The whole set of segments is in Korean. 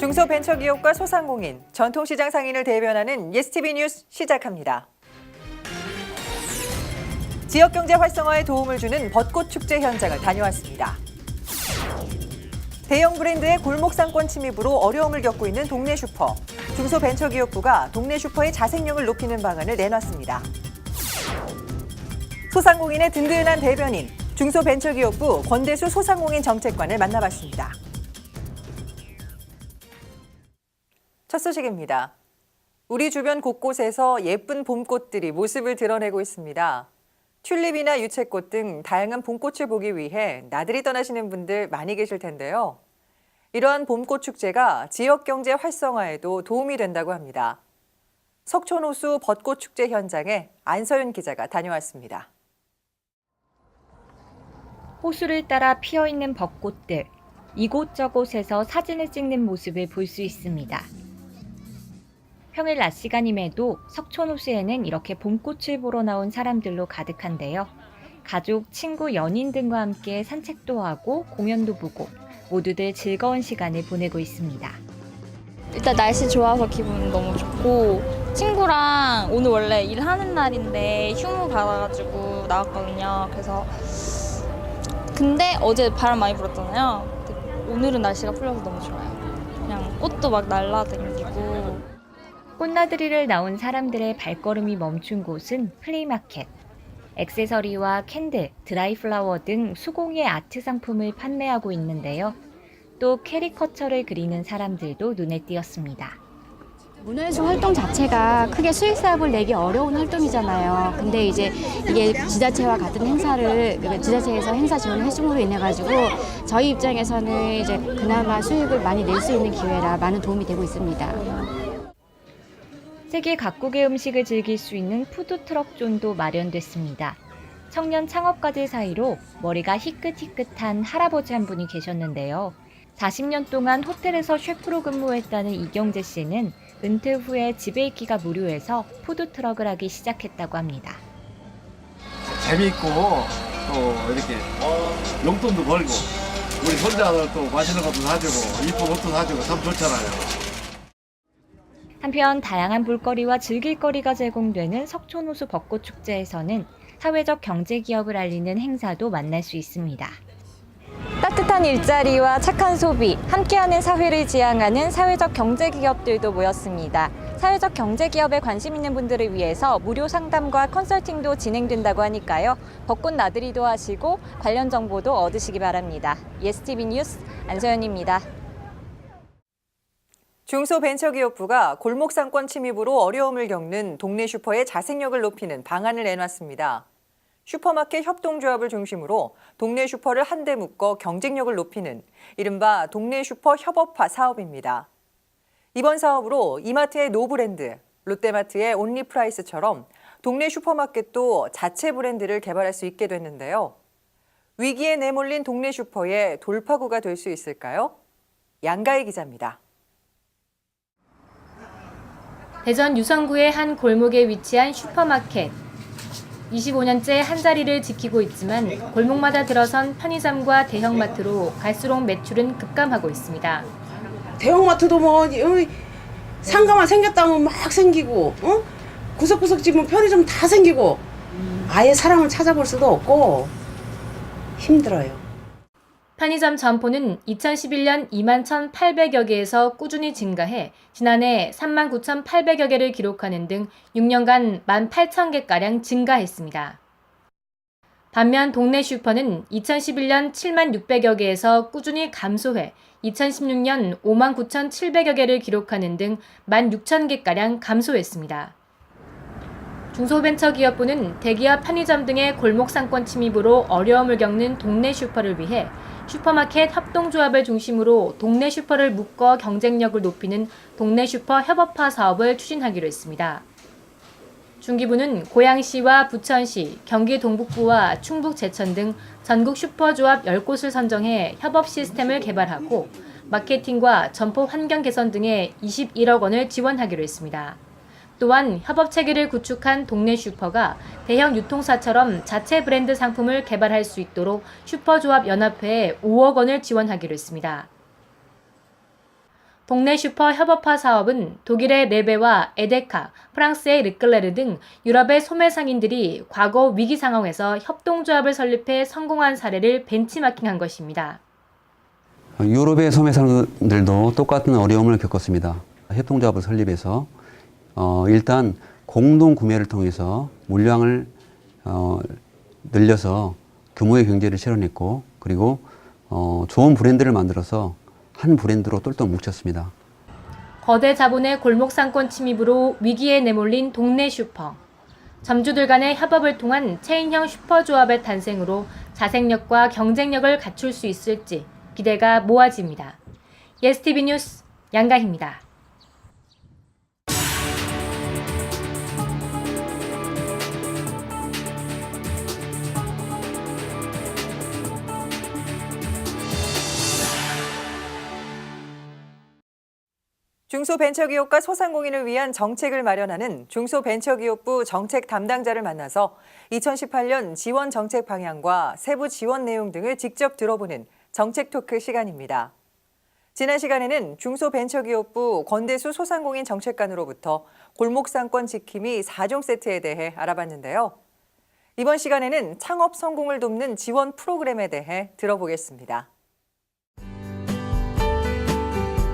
중소벤처기업과 소상공인, 전통시장 상인을 대변하는 예스티비 뉴스 시작합니다. 지역경제 활성화에 도움을 주는 벚꽃축제 현장을 다녀왔습니다. 대형 브랜드의 골목상권 침입으로 어려움을 겪고 있는 동네 슈퍼. 중소벤처기업부가 동네 슈퍼의 자생력을 높이는 방안을 내놨습니다. 소상공인의 든든한 대변인, 중소벤처기업부 권대수 소상공인 정책관을 만나봤습니다. 첫 소식입니다. 우리 주변 곳곳에서 예쁜 봄꽃들이 모습을 드러내고 있습니다. 튤립이나 유채꽃 등 다양한 봄꽃을 보기 위해 나들이 떠나시는 분들 많이 계실 텐데요. 이러한 봄꽃 축제가 지역 경제 활성화에도 도움이 된다고 합니다. 석촌호수 벚꽃 축제 현장에 안서윤 기자가 다녀왔습니다. 호수를 따라 피어있는 벚꽃들, 이곳저곳에서 사진을 찍는 모습을 볼 수 있습니다. 평일 낮 시간임에도 석촌호수에는 이렇게 봄꽃을 보러 나온 사람들로 가득한데요. 가족, 친구, 연인 등과 함께 산책도 하고 공연도 보고 모두들 즐거운 시간을 보내고 있습니다. 일단 날씨 좋아서 기분 너무 좋고 친구랑 오늘 원래 일하는 날인데 휴무 받아가지고 나왔거든요. 그래서 근데 어제 바람 많이 불었잖아요. 근데 오늘은 날씨가 풀려서 너무 좋아요. 그냥 꽃도 막 날라다니고. 꽃나들이를 나온 사람들의 발걸음이 멈춘 곳은 플리마켓. 액세서리와 캔들, 드라이플라워 등 수공예 아트 상품을 판매하고 있는데요. 또 캐리커처를 그리는 사람들도 눈에 띄었습니다. 문화예술 활동 자체가 크게 수익 사업을 내기 어려운 활동이잖아요. 근데 이제 이게 지자체와 같은 행사를 지자체에서 행사 지원을 해줌으로 인해 가지고 저희 입장에서는 이제 그나마 수익을 많이 낼 수 있는 기회라 많은 도움이 되고 있습니다. 세계 각국의 음식을 즐길 수 있는 푸드트럭 존도 마련됐습니다. 청년 창업가들 사이로 머리가 희끗희끗한 할아버지 한 분이 계셨는데요. 40년 동안 호텔에서 셰프로 근무했다는 이경재 씨는 은퇴 후에 집에 있기가 무료해서 푸드트럭을 하기 시작했다고 합니다. 재미있고 또 이렇게 용돈도 벌고 우리 손자들 또 맛있는 것도 사주고 이쁜 옷도 사주고 참 좋잖아요. 한편 다양한 볼거리와 즐길거리가 제공되는 석촌호수 벚꽃축제에서는 사회적 경제기업을 알리는 행사도 만날 수 있습니다. 따뜻한 일자리와 착한 소비, 함께하는 사회를 지향하는 사회적 경제기업들도 모였습니다. 사회적 경제기업에 관심 있는 분들을 위해서 무료 상담과 컨설팅도 진행된다고 하니까요. 벚꽃 나들이도 하시고 관련 정보도 얻으시기 바랍니다. 예스티비 뉴스 안서연입니다. 중소벤처기업부가 골목상권 침입으로 어려움을 겪는 동네 슈퍼의 자생력을 높이는 방안을 내놨습니다. 슈퍼마켓 협동조합을 중심으로 동네 슈퍼를 한데 묶어 경쟁력을 높이는 이른바 동네 슈퍼 협업화 사업입니다. 이번 사업으로 이마트의 노브랜드, 롯데마트의 온리프라이스처럼 동네 슈퍼마켓도 자체 브랜드를 개발할 수 있게 됐는데요. 위기에 내몰린 동네 슈퍼의 돌파구가 될 수 있을까요? 양가희 기자입니다. 대전 유성구의 한 골목에 위치한 슈퍼마켓. 25년째 한자리를 지키고 있지만 골목마다 들어선 편의점과 대형마트로 갈수록 매출은 급감하고 있습니다. 대형마트도 뭐 상가만 생겼다면 막 생기고 구석구석 집은 편의점 다 생기고 아예 사람을 찾아볼 수도 없고 힘들어요. 편의점 점포는 2011년 21,800여 개에서 꾸준히 증가해 지난해 39,800여 개를 기록하는 등 6년간 18,000개가량 증가했습니다. 반면 동네 슈퍼는 2011년 76,600여 개에서 꾸준히 감소해 2016년 59,700여 개를 기록하는 등 16,000개가량 감소했습니다. 중소벤처기업부는 대기업 편의점 등의 골목상권 침입으로 어려움을 겪는 동네 슈퍼를 위해 슈퍼마켓 협동조합을 중심으로 동네 슈퍼를 묶어 경쟁력을 높이는 동네 슈퍼 협업화 사업을 추진하기로 했습니다. 중기부는 고양시와 부천시, 경기 동북부와 충북 제천 등 전국 슈퍼조합 10곳을 선정해 협업 시스템을 개발하고 마케팅과 점포 환경 개선 등에 21억 원을 지원하기로 했습니다. 또한 협업 체계를 구축한 동네 슈퍼가 대형 유통사처럼 자체 브랜드 상품을 개발할 수 있도록 슈퍼조합 연합회에 5억 원을 지원하기로 했습니다. 동네 슈퍼 협업화 사업은 독일의 레베와 에데카, 프랑스의 르클레르 등 유럽의 소매 상인들이 과거 위기 상황에서 협동조합을 설립해 성공한 사례를 벤치마킹한 것입니다. 유럽의 소매상들도 똑같은 어려움을 겪었습니다. 협동조합을 설립해서 일단 공동 구매를 통해서 물량을 늘려서 규모의 경제를 실현했고, 그리고 좋은 브랜드를 만들어서 한 브랜드로 똘똘 뭉쳤습니다. 거대 자본의 골목 상권 침입으로 위기에 내몰린 동네 슈퍼. 점주들 간의 협업을 통한 체인형 슈퍼조합의 탄생으로 자생력과 경쟁력을 갖출 수 있을지 기대가 모아집니다. 예스티비 뉴스 양가희입니다. 중소벤처기업과 소상공인을 위한 정책을 마련하는 중소벤처기업부 정책 담당자를 만나서 2018년 지원 정책 방향과 세부 지원 내용 등을 직접 들어보는 정책 토크 시간입니다. 지난 시간에는 중소벤처기업부 권대수 소상공인 정책관으로부터 골목상권 지킴이 4종 세트에 대해 알아봤는데요. 이번 시간에는 창업 성공을 돕는 지원 프로그램에 대해 들어보겠습니다.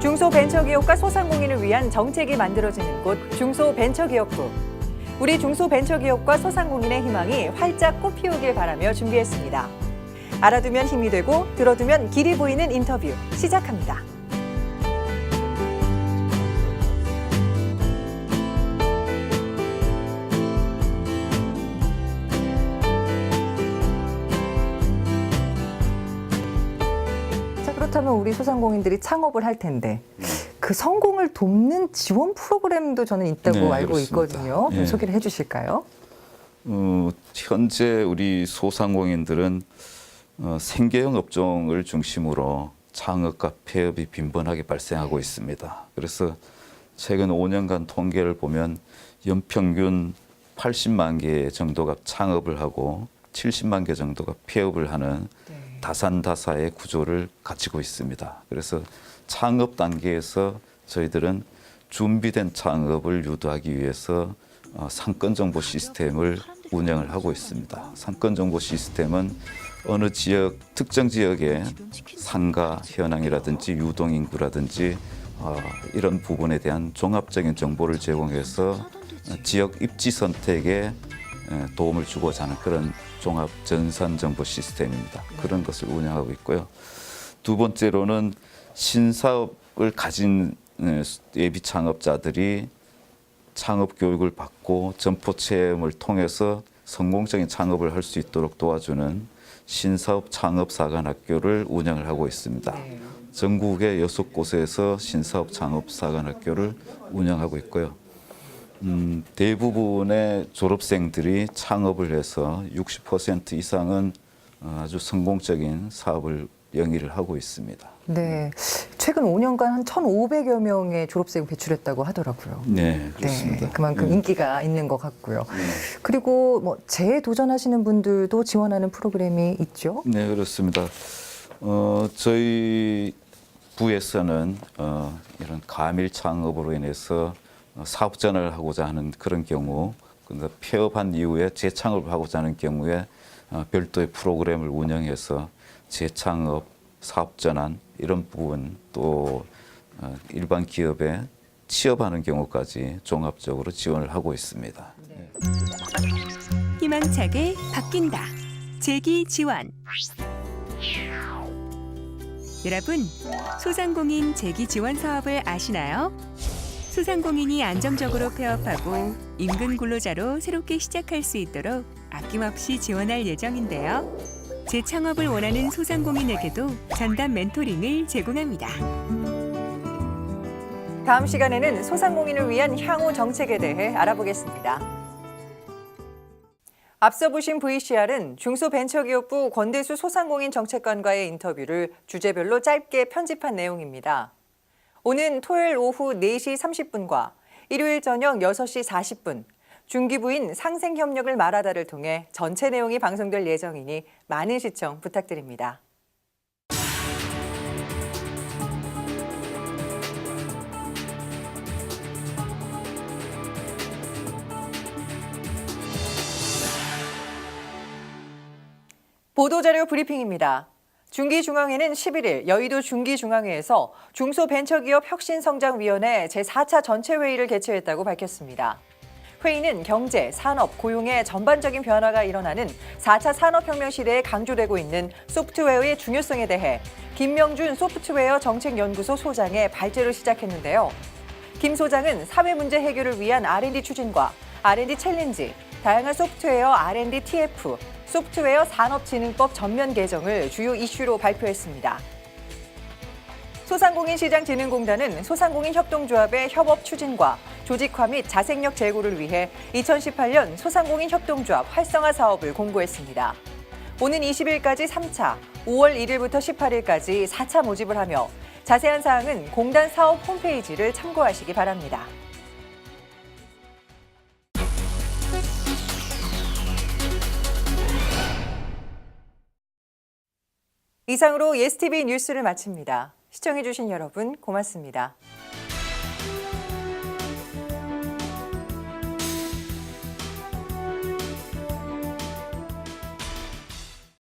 중소벤처기업과 소상공인을 위한 정책이 만들어지는 곳 중소벤처기업부. 우리 중소벤처기업과 소상공인의 희망이 활짝 꽃피우길 바라며 준비했습니다. 알아두면 힘이 되고 들어두면 길이 보이는 인터뷰 시작합니다. 그렇다면 우리 소상공인들이 창업을 할 텐데 그 성공을 돕는 지원 프로그램도 저는 있다고 알고 그렇습니다. 있거든요. 좀 소개를 해주실까요? 현재 우리 소상공인들은 생계형 업종을 중심으로 창업과 폐업이 빈번하게 발생하고 있습니다. 그래서 최근 5년간 통계를 보면 연평균 80만 개 정도가 창업을 하고 70만 개 정도가 폐업을 하는 다산다사의 구조를 갖추고 있습니다. 그래서 창업 단계에서 저희들은 준비된 창업을 유도하기 위해서 상권정보 시스템을 운영을 하고 있습니다. 상권정보 시스템은 어느 지역, 특정 지역의 상가 현황이라든지 유동인구라든지 이런 부분에 대한 종합적인 정보를 제공해서 지역 입지 선택에 도움을 주고자 하는 그런 종합 전산 정보 시스템입니다. 그런 것을 운영하고 있고요. 두 번째로는 신사업을 가진 예비 창업자들이 창업 교육을 받고 점포 체험을 통해서 성공적인 창업을 할 수 있도록 도와주는 신사업 창업사관학교를 운영을 하고 있습니다. 전국의 6곳에서 신사업 창업사관학교를 운영하고 있고요. 대부분의 졸업생들이 창업을 해서 60% 이상은 아주 성공적인 사업을 영위를 하고 있습니다. 네, 최근 5년간 한 1,500여 명의 졸업생 배출했다고 하더라고요. 네, 그렇습니다. 네, 그만큼 인기가 있는 것 같고요. 그리고 뭐 재도전하시는 분들도 지원하는 프로그램이 있죠? 네, 그렇습니다. 저희 부에서는 이런 가밀 창업으로 인해서 사업 전환을 하고자 하는 그런 경우, 폐업한 이후에 재창업을 하고자 하는 경우에 별도의 프로그램을 운영해서 재창업, 사업 전환 이런 부분 또 일반 기업에 취업하는 경우까지 종합적으로 지원을 하고 있습니다. 희망차게 바뀐다. 재기 지원. 여러분, 소상공인 재기 지원 사업을 아시나요? 소상공인이 안정적으로 폐업하고 임금 근로자로 새롭게 시작할 수 있도록 아낌없이 지원할 예정인데요. 재창업을 원하는 소상공인에게도 전담 멘토링을 제공합니다. 다음 시간에는 소상공인을 위한 향후 정책에 대해 알아보겠습니다. 앞서 보신 VCR은 중소벤처기업부 권대수 소상공인 정책관과의 인터뷰를 주제별로 짧게 편집한 내용입니다. 오는 토요일 오후 4시 30분과 일요일 저녁 6시 40분, 중기부인 상생협력을 말하다를 통해 전체 내용이 방송될 예정이니 많은 시청 부탁드립니다. 보도자료 브리핑입니다. 중기중앙회는 11일 여의도 중기중앙회에서 중소벤처기업 혁신성장위원회 제4차 전체회의를 개최했다고 밝혔습니다. 회의는 경제, 산업, 고용의 전반적인 변화가 일어나는 4차 산업혁명 시대에 강조되고 있는 소프트웨어의 중요성에 대해 김명준 소프트웨어 정책연구소 소장의 발제로 시작했는데요. 김 소장은 사회 문제 해결을 위한 R&D 추진과 R&D 챌린지, 다양한 소프트웨어 R&D TF, 소프트웨어 산업진흥법 전면 개정을 주요 이슈로 발표했습니다. 소상공인시장진흥공단은 소상공인 협동조합의 협업 추진과 조직화 및 자생력 제고를 위해 2018년 소상공인 협동조합 활성화 사업을 공고했습니다. 오는 20일까지 3차, 5월 1일부터 18일까지 4차 모집을 하며 자세한 사항은 공단 사업 홈페이지를 참고하시기 바랍니다. 이상으로 예스티비 뉴스를 마칩니다. 시청해주신 여러분 고맙습니다.